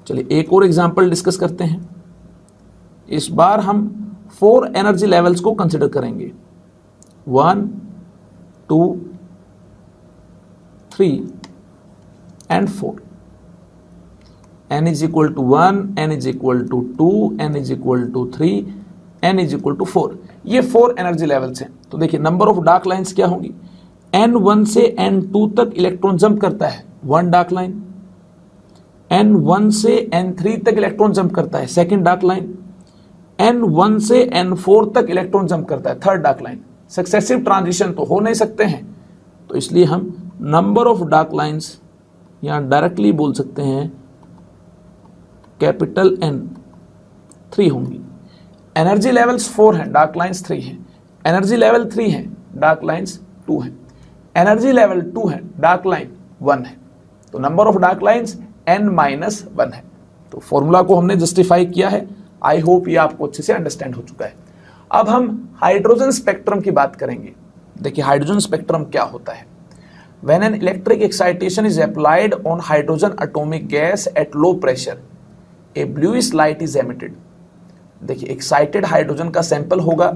चलिए एक और एग्जांपल डिस्कस करते हैं। इस बार हम 4 एनर्जी लेवल्स को कंसिडर करेंगे, 1, 2, 3 and 4। n is equal to 1, n is equal to 2, n is equal to 3, n is equal to 4। ये 4 एनर्जी लेवल्स हैं। तो देखिए नंबर ऑफ डार्क लाइंस क्या होंगी? n1 से n2 तक इलेक्ट्रॉन जंप करता है, 1 डार्क लाइन। n1 से n3 तक इलेक्ट्रॉन जंप करता है, सेकेंड डार्क लाइन। n1 से n4 तक इलेक्ट्रॉन जंप करता है, third dark line. Successive transition तो हो नहीं सकते हैं, तो इसलिए हम नंबर ऑफ डार्क लाइंस यहां डायरेक्टली बोल सकते हैं कैपिटल N 3 होंगी। एनर्जी लेवल्स 4 हैं, डार्क लाइंस 3 हैं। एनर्जी लेवल 3 है, डार्क लाइंस 2 हैं। एनर्जी लेवल 2 है, डार्क लाइन 1 है। तो number of dark lines n-1 है। तो फॉर्मूला को हमने जस्टिफाई किया है। आई होप ये आपको अच्छे से अंडरस्टैंड हो चुका है। अब हम हाइड्रोजन स्पेक्ट्रम की बात करेंगे। देखिए हाइड्रोजन स्पेक्ट्रम क्या होता है। When an electric excitation is applied on hydrogen atomic gas at low pressure, a bluish light is emitted. देखिए एक्साइटेड हाइड्रोजन का सैंपल होगा,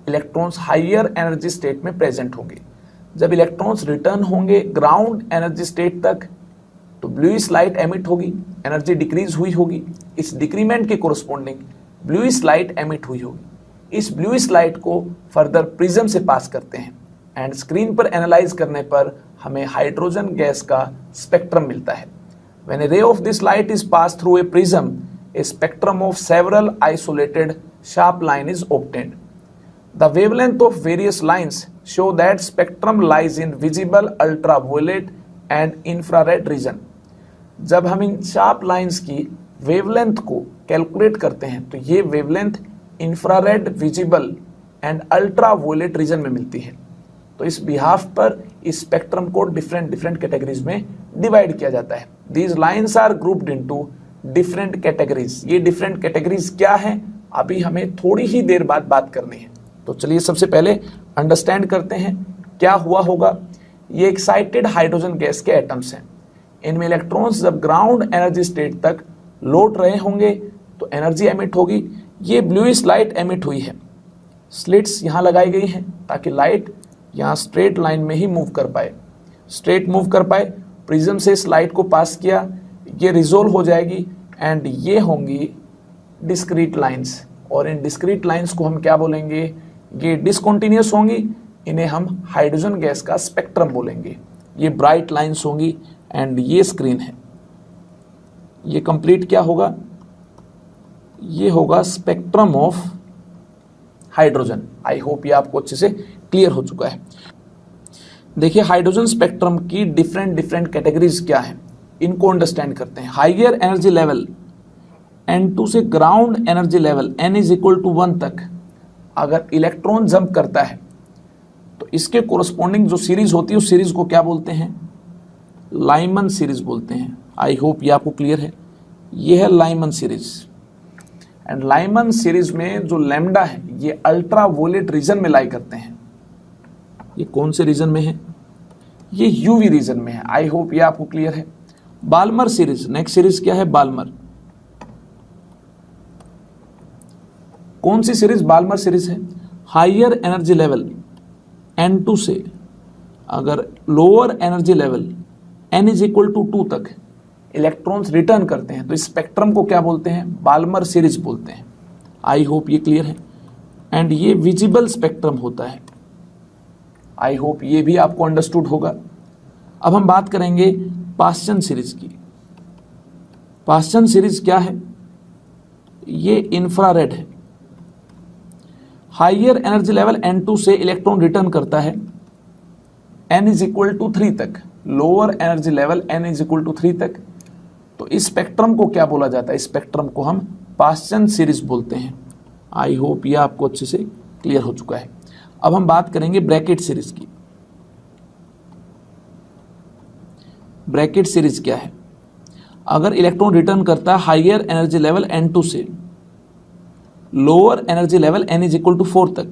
इलेक्ट्रॉन्स हायर एनर्जी स्टेट में प्रेजेंट होंगे। जब इलेक्ट्रॉन्स रिटर्न होंगे ग्राउंड एनर्जी स्टेट तक तो bluish light emit होगी, एनर्जी डिक्रीज हुई होगी। इस डिक्रीमेंट के कोरस्पॉन्डिंग ब्लूइश लाइट एमिट हुई होगी। इस ब्लूइश लाइट को फर्दर प्रिज्म से पास करते हैं एंड स्क्रीन पर एनालाइज करने पर हमें हाइड्रोजन गैस का स्पेक्ट्रम मिलता है। When a ray of this light is passed through a prism, a spectrum of several isolated sharp line is obtained. The wavelength of various lines show that spectrum lies in visible ultraviolet and infrared region. जब हम इन sharp lines की wavelength को calculate करते हैं तो ये wavelength infrared, visible and ultraviolet region में मिलती है। तो इस बिहाफ पर इस स्पेक्ट्रम को डिफरेंट कैटेगरीज में डिवाइड किया जाता है। These lines are grouped into different categories. ये डिफरेंट कैटेगरीज क्या है अभी हमें थोड़ी ही देर बाद बात करनी है। तो चलिए सबसे पहले अंडरस्टैंड करते हैं क्या हुआ होगा। ये एक्साइटेड हाइड्रोजन गैस के एटम्स हैं। इनमें इलेक्ट्रॉन्स जब ग्राउंड एनर्जी स्टेट तक लौट रहे होंगे तो एनर्जी एमिट होगी। ये ब्लूइश लाइट एमिट हुई है। स्लिट्स यहाँ लगाई गई हैं ताकि लाइट यहाँ स्ट्रेट लाइन में ही मूव कर पाए, स्ट्रेट मूव कर पाए। प्रिज्म से इस लाइट को पास किया, ये रिजोल्व हो जाएगी एंड ये होंगी डिस्क्रीट लाइंस। और इन डिस्क्रीट लाइंस को हम क्या बोलेंगे, ये डिसकंटिन्यूअस होंगी, इन्हें हम हाइड्रोजन गैस का स्पेक्ट्रम बोलेंगे। ये ब्राइट लाइंस होंगी एंड ये स्क्रीन है। ये कंप्लीट क्या होगा, ये होगा spectrum of hydrogen. I hope ये आपको अच्छे से क्लियर हो चुका है। देखिए हाइड्रोजन स्पेक्ट्रम की डिफरेंट कैटेगरीज क्या है, इनको अंडरस्टैंड करते हैं। हायर एनर्जी लेवल N2 से ग्राउंड एनर्जी लेवल N=1 तक अगर इलेक्ट्रॉन जंप करता है तो इसके कोरस्पॉन्डिंग जो सीरीज होती है उस सीरीज को क्या बोलते हैं, लाइमन सीरीज बोलते हैं। आई होप ये आपको क्लियर है। ये है Lyman series and Lyman series में जो लैम्डा है ये अल्ट्रावायलेट रीजन में लाई करते हैं। ये कौन से रीजन में है, ये यूवी रीजन में है। आई होप ये आपको क्लियर है। बाल्मर सीरीज, नेक्स्ट सीरीज क्या है, बाल्मर। कौन सी सीरीज, बाल्मर सीरीज है। हायर एनर्जी लेवल N2 से अगर लोअर एनर्जी लेवल N=2 तक इलेक्ट्रॉन्स रिटर्न करते हैं तो इस स्पेक्ट्रम को क्या बोलते हैं, बाल्मर सीरीज बोलते हैं। आई होप ये क्लियर है। एंड ये विजिबल स्पेक्ट्रम होता है। आई होप ये भी आपको अंडरस्टूड होगा। अब हम बात करेंगे पास्चन सीरीज की। पास्चन सीरीज क्या है, ये इंफ्रारेड है। हायर एनर्जी लेवल N2 से इलेक्ट्रॉन रिटर्न करता है N=3 तक, लोअर एनर्जी लेवल N=3 तक। तो इस स्पेक्ट्रम को क्या बोला जाता है, इस स्पेक्ट्रम को हम पास्चन सीरीज बोलते हैं। आई होप ये आपको अच्छे से क्लियर हो चुका है। अब हम बात करेंगे ब्रैकेट सीरीज की। ब्रैकेट सीरीज क्या है, अगर इलेक्ट्रॉन रिटर्न करता है हायर एनर्जी लेवल N2 से लोअर एनर्जी लेवल N=4 तक,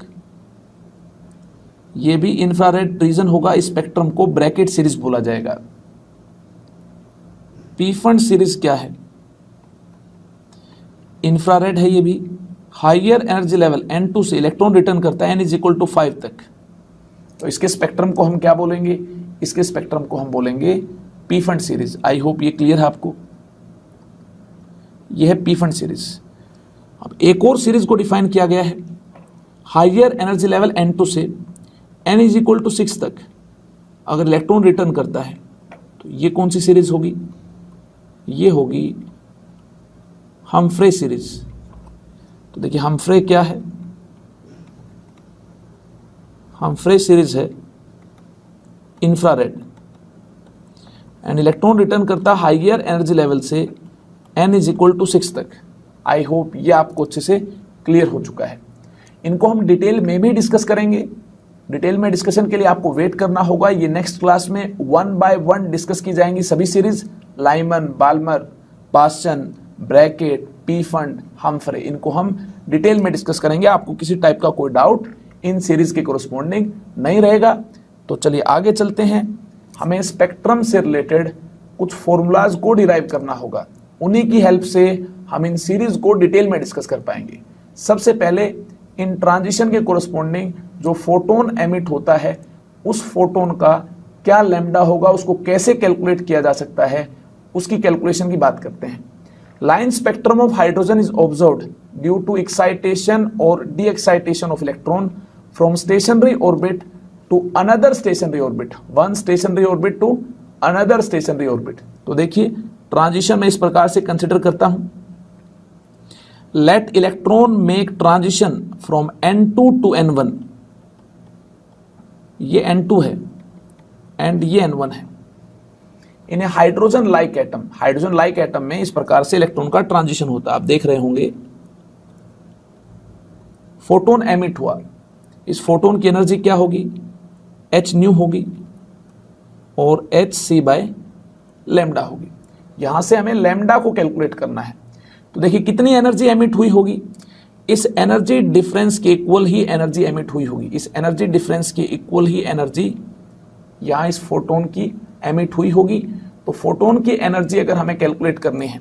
ये भी इंफ्रारेड रीजन होगा। इस स्पेक्ट्रम को ब्रैकेट सीरीज बोला जाएगा। पीफंड सीरीज क्या है, इंफ्रारेड है। ये भी हायर एनर्जी लेवल N2 से इलेक्ट्रॉन रिटर्न करता है N=5 तक। तो इसके स्पेक्ट्रम को हम क्या बोलेंगे, इसके स्पेक्ट्रम को हम बोलेंगे पीफंड सीरीज। आई होप ये क्लियर है आपको। ये है पीफंड सीरीज। अब एक और सीरीज को डिफाइन किया गया है। हायर एनर्जी लेवल N2 से N=6 तक अगर इलेक्ट्रॉन रिटर्न करता है तो ये कौन सी सीरीज होगी, ये होगी हम्फ्रे सीरीज। तो देखिए हम्फ्रे क्या है, हम्फ्रे सीरीज है इंफ्रारेड एंड इलेक्ट्रॉन रिटर्न करता है हायर एनर्जी लेवल से N=6 तक। आई होप ये आपको अच्छे से क्लियर हो चुका है। इनको हम डिटेल में भी डिस्कस करेंगे डिटेल में डिस्कशन के लिए आपको वेट करना होगा। ये नेक्स्ट क्लास में 1 बाय 1 डिस्कस की जाएंगी सभी series, Lyman, Balmer, Paschen, Brackett, Pfund, Humphrey, इनको हम डिटेल में डिस्कस करेंगे। आपको किसी टाइप का कोई डाउट इन सीरीज के कोरस्पॉन्डिंग नहीं रहेगा। तो चलिए आगे चलते हैं। हमें स्पेक्ट्रम से रिलेटेड कुछ फॉर्मूलाज को डिराइव करना होगा, उन्हीं की हेल्प से हम इन सीरीज को डिटेल में डिस्कस कर पाएंगे। सबसे पहले इन ट्रांजिशन के कोरस्पॉन्डिंग जो फोटोन एमिट होता है, उस फोटोन का क्या लैम्डा होगा, उसको कैसे कैलकुलेट किया जा सकता है, उसकी कैलकुलेशन की बात करते हैं। Line spectrum of hydrogen is observed due to excitation और deexcitation of electron from stationary orbit to another stationary orbit, one stationary orbit to another stationary orbit. तो देखिए ट्रांजिशन में इस प्रकार से कंसिडर करता हूं, let electron make transition from N2 to N1, ये N2 है एंड ये N1 है। इन्हें hydrogen like atom, hydrogen like atom में इस प्रकार से इलेक्ट्रॉन का ट्रांजिशन होता है। आप देख रहे होंगे फोटोन एमिट हुआ, इस फोटोन की एनर्जी क्या होगी, h न्यू होगी और hc बाय लैम्डा होगी। यहां से हमें लैम्डा को कैलकुलेट करना है। तो देखिए कितनी एनर्जी एमिट हुई होगी, इस एनर्जी डिफरेंस के इक्वल ही एनर्जी एमिट हुई होगी, इस एनर्जी डिफरेंस के इक्वल ही एनर्जी यहां इस फोटोन की एमिट हुई होगी। तो फोटोन की एनर्जी अगर हमें कैलकुलेट करनी है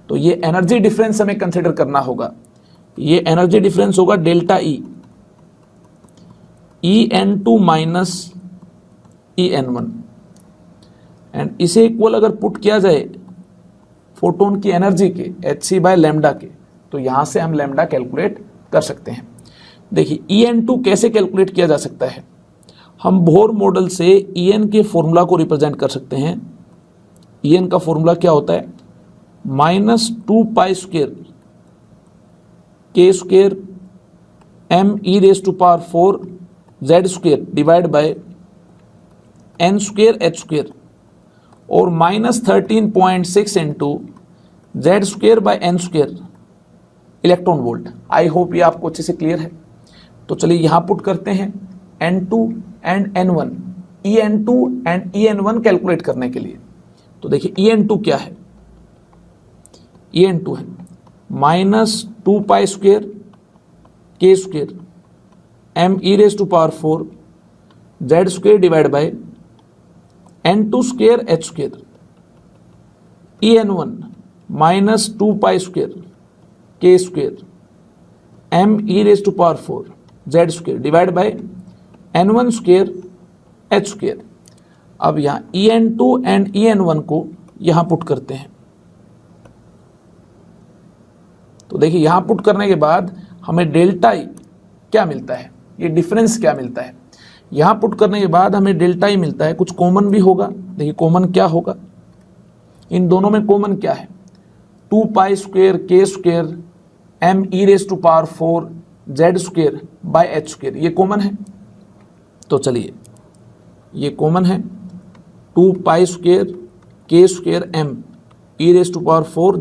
तो ये एनर्जी डिफरेंस हमें कंसिडर करना होगा। ये एनर्जी डिफरेंस होगा delta E EN2 minus EN1, and इसे इक्वल अगर पुट किया जाए फोटोन की एनर्जी के hc बाय लैम्डा के, तो यहां से हम लैम्डा कैलकुलेट कर सकते हैं। देखिए EN2 कैसे कैलकुलेट किया जा सकता है, हम बोर मॉडल से En के फॉर्मूला को रिप्रेजेंट कर सकते हैं। En का फॉर्मूला क्या होता है, -2π² k² me⁴ z² divide bye n² h² और -13.6 into z² by n² electron volt. I hope ये आपको अच्छे से क्लियर है। तो चलिए यहां पुट करते हैं N2 and N1, EN2 and EN1 calculate करने के लिए। तो देखिए EN2 क्या है, EN2 है -2π² k² me⁴ z² divide bye n2² h²। EN1 -2π² k² me⁴ z² divide bye n1² h²। अब यहां EN2 एंड EN1 को यहां पुट करते हैं। तो देखिए यहां पुट करने के बाद हमें डेल्टा ई क्या मिलता है, ये डिफरेंस क्या मिलता है। यहां पुट करने के बाद हमें डेल्टा ई मिलता है, कुछ कॉमन भी होगा। देखिए कॉमन क्या होगा, इन दोनों में कॉमन क्या है, 2π² k² me⁴ z² bye h², ये कॉमन है। तो चलिए ये कॉमन है, 2π² k² me⁴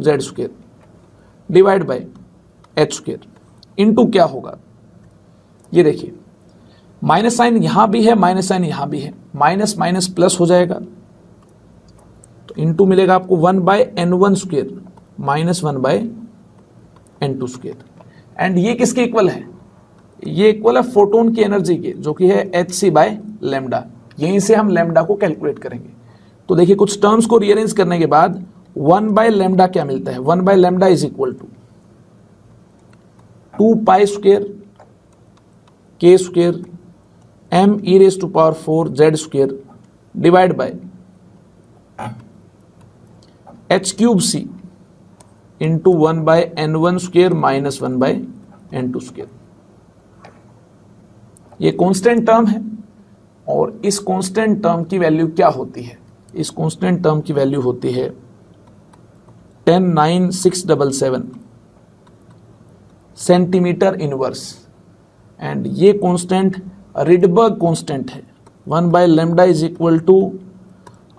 z² divide bye h²। Into क्या होगा, ये देखिए माइनस साइन यहां भी है, माइनस साइन यहां भी है, माइनस माइनस प्लस हो जाएगा। तो इनटू मिलेगा आपको 1/n1² माइनस 1/n2²। एंड ये किसके इक्वल है, ये इक्वल है फोटोन की एनर्जी के, जो कि है hc बाय लैम्डा। यहीं से हम लैम्डा को कैलकुलेट करेंगे। तो देखिए कुछ टर्म्स को रीअरेंज करने के बाद 1/λ क्या मिलता है, 1/λ is equal to 2π² k² me⁴ z² divide by h³ into 1/n1² minus 1/n2²। ये कांस्टेंट टर्म है और इस कांस्टेंट टर्म की वैल्यू क्या होती है, इस कांस्टेंट टर्म की वैल्यू होती है 109677 सेंटीमीटर इनवर्स। एंड ये कांस्टेंट रिडबर्ग कांस्टेंट है, 1/λ is equal to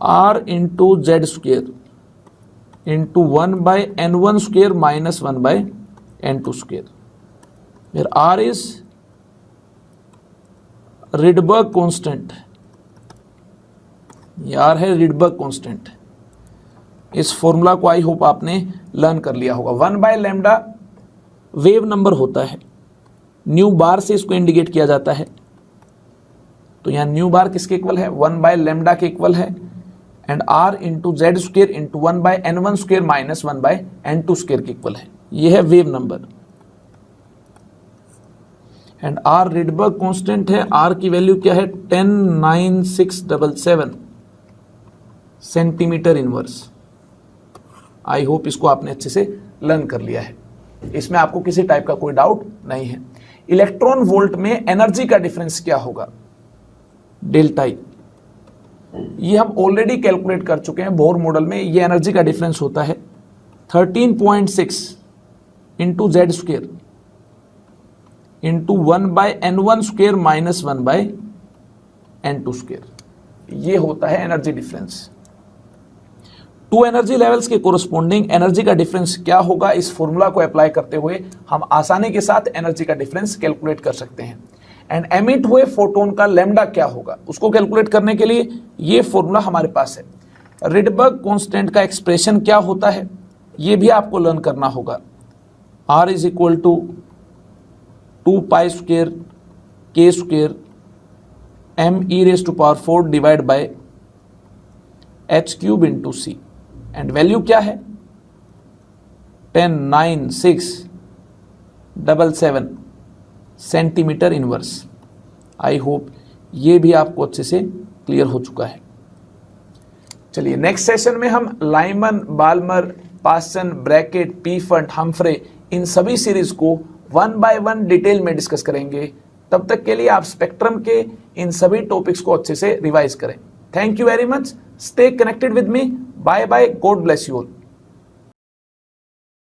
r into z² into 1/n1² minus 1/n2²। Where r is Rydberg constant, यार है रिडबर्ग कांस्टेंट। इस फॉर्मूला को आई होप आपने लर्न कर लिया होगा। 1/λ वेव नंबर होता है, न्यू बार से इसको इंडिकेट किया जाता है। तो यहां न्यू बार किसके इक्वल है, 1/λ के इक्वल है, and r into Z square into 1/n1 square minus 1/n2 square के इक्वल है। यह है wave number. And r Rydberg constant है, r की वैल्यू क्या है 109677 सेंटीमीटर इनवर्स। आई होप इसको आपने अच्छे से लर्न कर लिया है, इसमें आपको किसी टाइप का कोई डाउट नहीं है। इलेक्ट्रॉन वोल्ट में एनर्जी का डिफरेंस क्या होगा, डेल्टा ई। ये हम ऑलरेडी कैलकुलेट कर चुके हैं बोर मॉडल में। ये एनर्जी का डिफरेंस होता है 13.6 into Z square into 1/n1 square minus 1/n2 square. ये होता है energy difference. Two energy levels के कोरस्पॉन्डिंग एनर्जी का डिफरेंस क्या होगा, इस फॉर्मूला को अप्लाई करते हुए हम आसानी के साथ एनर्जी का डिफरेंस कैलकुलेट कर सकते हैं। एंड एमिट हुए फोटोन का लैम्डा क्या होगा, उसको कैलकुलेट करने के लिए ये फॉर्मूला हमारे पास है। रिडबर्ग कांस्टेंट का एक्सप्रेशन क्या होता है, ये भी आपको लर्न करना होगा। R is equal to 2π square k square m e⁴ divide by h³ into c। And value क्या है 109677 सेंटीमीटर इनवर्स। आई होप ये भी आपको अच्छे से क्लियर हो चुका है। चलिए नेक्स्ट सेशन में हम लाइमन, बाल्मर, पासन, ब्रैकेट, पीफंट, हम्फ्रे इन सभी सीरीज को 1 बाय 1 डिटेल में डिस्कस करेंगे। तब तक के लिए आप स्पेक्ट्रम के इन सभी टॉपिक्स को अच्छे से रिवाइज करें। Thank you very much. Stay connected with me. Bye bye. God bless you all.